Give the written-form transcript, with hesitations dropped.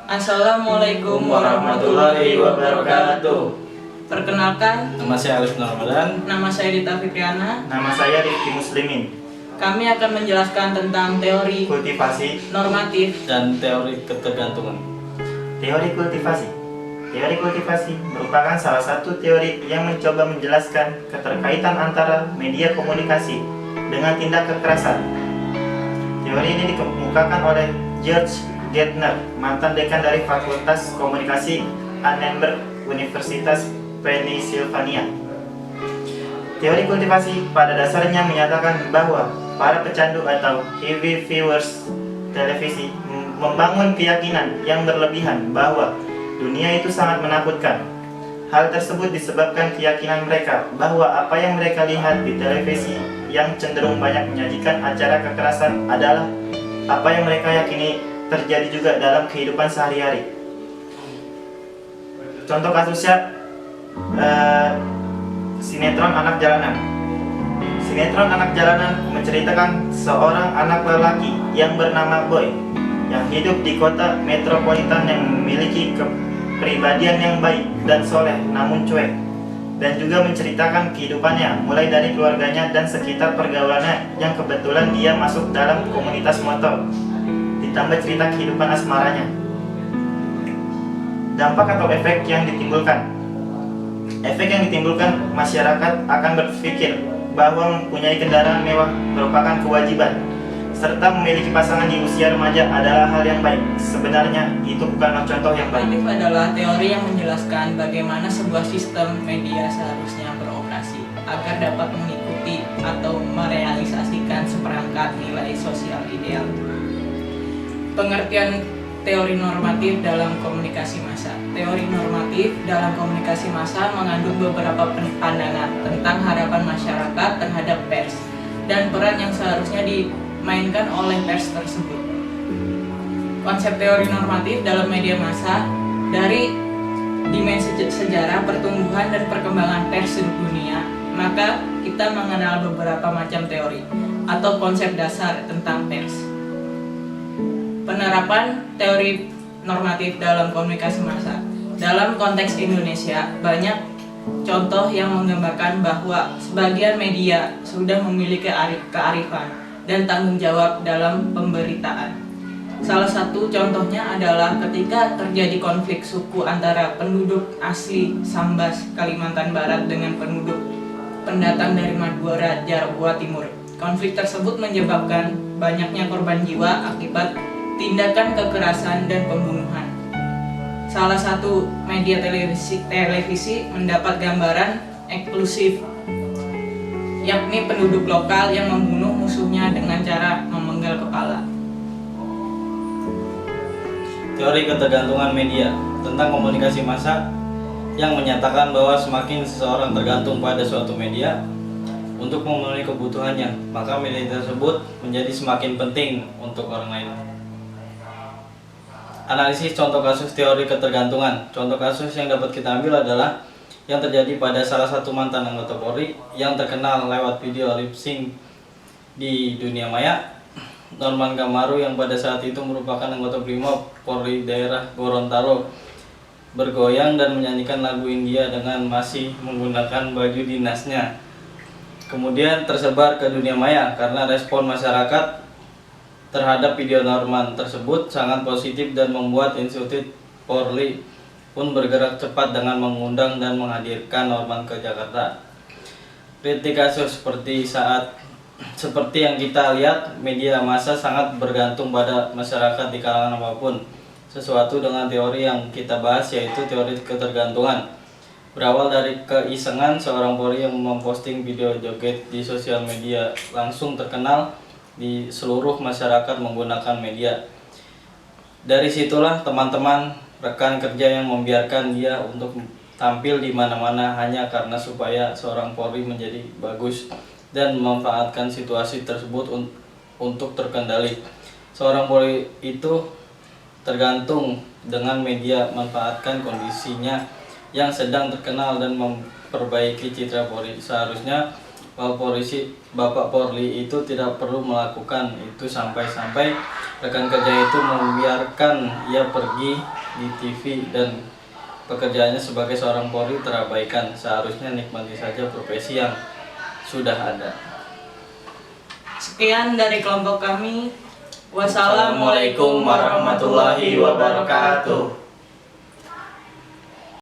Assalamualaikum warahmatullahi wabarakatuh. Perkenalkan, Nama saya Alif Ramadan. nama saya Dita Fitriana. Nama saya Rifki Muslimin. Kami akan menjelaskan tentang teori Kultivasi. normatif. Dan teori ketergantungan. Teori kultivasi. Teori kultivasi merupakan salah satu teori yang mencoba menjelaskan keterkaitan antara media komunikasi dengan tindak kekerasan. Teori ini dikemukakan oleh George Gardner, mantan dekan dari Fakultas Komunikasi Annenberg Universitas Pennsylvania. Teori kultivasi pada dasarnya menyatakan bahwa para pecandu atau heavy viewers televisi membangun keyakinan yang berlebihan bahwa dunia itu sangat menakutkan. Hal tersebut disebabkan keyakinan mereka bahwa apa yang mereka lihat di televisi yang cenderung banyak menyajikan acara kekerasan adalah apa yang mereka yakini terjadi juga dalam kehidupan sehari-hari. Contoh kasusnya sinetron Anak Jalanan. Sinetron Anak Jalanan menceritakan seorang anak lelaki yang bernama Boy yang hidup di kota metropolitan yang memiliki kepribadian yang baik dan soleh namun cuek, dan juga menceritakan kehidupannya mulai dari keluarganya dan sekitar pergaulannya yang kebetulan dia masuk dalam komunitas motor, ditambah cerita kehidupan asmaranya. Dampak atau efek yang ditimbulkan. Efek yang ditimbulkan, masyarakat akan berpikir bahwa mempunyai kendaraan mewah merupakan kewajiban, serta memiliki pasangan di usia remaja adalah hal yang baik. Sebenarnya itu bukanlah contoh yang baik. Normatif adalah teori yang menjelaskan bagaimana sebuah sistem media seharusnya beroperasi agar dapat mengikuti atau merealisasikan seperangkat nilai sosial ideal. Pengertian teori normatif dalam komunikasi massa. Teori normatif dalam komunikasi massa mengandung beberapa pandangan tentang harapan masyarakat terhadap pers dan peran yang seharusnya dimainkan oleh pers tersebut. Konsep teori normatif dalam media massa dari dimensi sejarah pertumbuhan dan perkembangan pers di dunia, maka kita mengenal beberapa macam teori atau konsep dasar tentang pers. Penerapan teori normatif dalam komunikasi massa. Dalam konteks Indonesia, banyak contoh yang menggambarkan bahwa sebagian media sudah memiliki kearifan dan tanggung jawab dalam pemberitaan. Salah satu contohnya adalah ketika terjadi konflik suku antara penduduk asli Sambas, Kalimantan Barat dengan penduduk pendatang dari Madura, Jawa Timur. Konflik tersebut menyebabkan banyaknya korban jiwa akibat tindakan kekerasan dan pembunuhan. Salah satu media televisi mendapat gambaran eksklusif, yakni penduduk lokal yang membunuh musuhnya dengan cara memenggal kepala. Teori ketergantungan media tentang komunikasi massa yang menyatakan bahwa semakin seseorang tergantung pada suatu media untuk memenuhi kebutuhannya, maka media tersebut menjadi semakin penting untuk orang lain. Analisis contoh kasus teori ketergantungan. Contoh kasus yang dapat kita ambil adalah yang terjadi pada salah satu mantan anggota Polri yang terkenal lewat video lip sync di dunia maya, Norman Gamaru, yang pada saat itu merupakan anggota Brimob Polri daerah Gorontalo, bergoyang dan menyanyikan lagu India dengan masih menggunakan baju dinasnya. Kemudian tersebar ke dunia maya karena respon masyarakat terhadap video Norman tersebut sangat positif dan membuat Institut Polri pun bergerak cepat dengan mengundang dan menghadirkan Norman ke Jakarta. Kritik kasus seperti yang kita lihat, media massa sangat bergantung pada masyarakat di kalangan apapun. Sesuatu dengan teori yang kita bahas yaitu teori ketergantungan. Berawal dari keisengan seorang Polri yang memposting video joget di sosial media langsung terkenal di seluruh masyarakat menggunakan media. Dari situlah teman-teman rekan kerja yang membiarkan dia untuk tampil di mana-mana hanya karena supaya seorang Polri menjadi bagus dan memanfaatkan situasi tersebut untuk terkendali. Seorang Polri itu tergantung dengan media, manfaatkan kondisinya yang sedang terkenal dan memperbaiki citra Polri. Seharusnya Bapak Polri itu tidak perlu melakukan itu sampai-sampai rekan kerja itu membiarkan ia pergi di TV dan pekerjaannya sebagai seorang Polri terabaikan. Seharusnya nikmati saja profesi yang sudah ada. Sekian dari kelompok kami. Wassalamualaikum warahmatullahi wabarakatuh.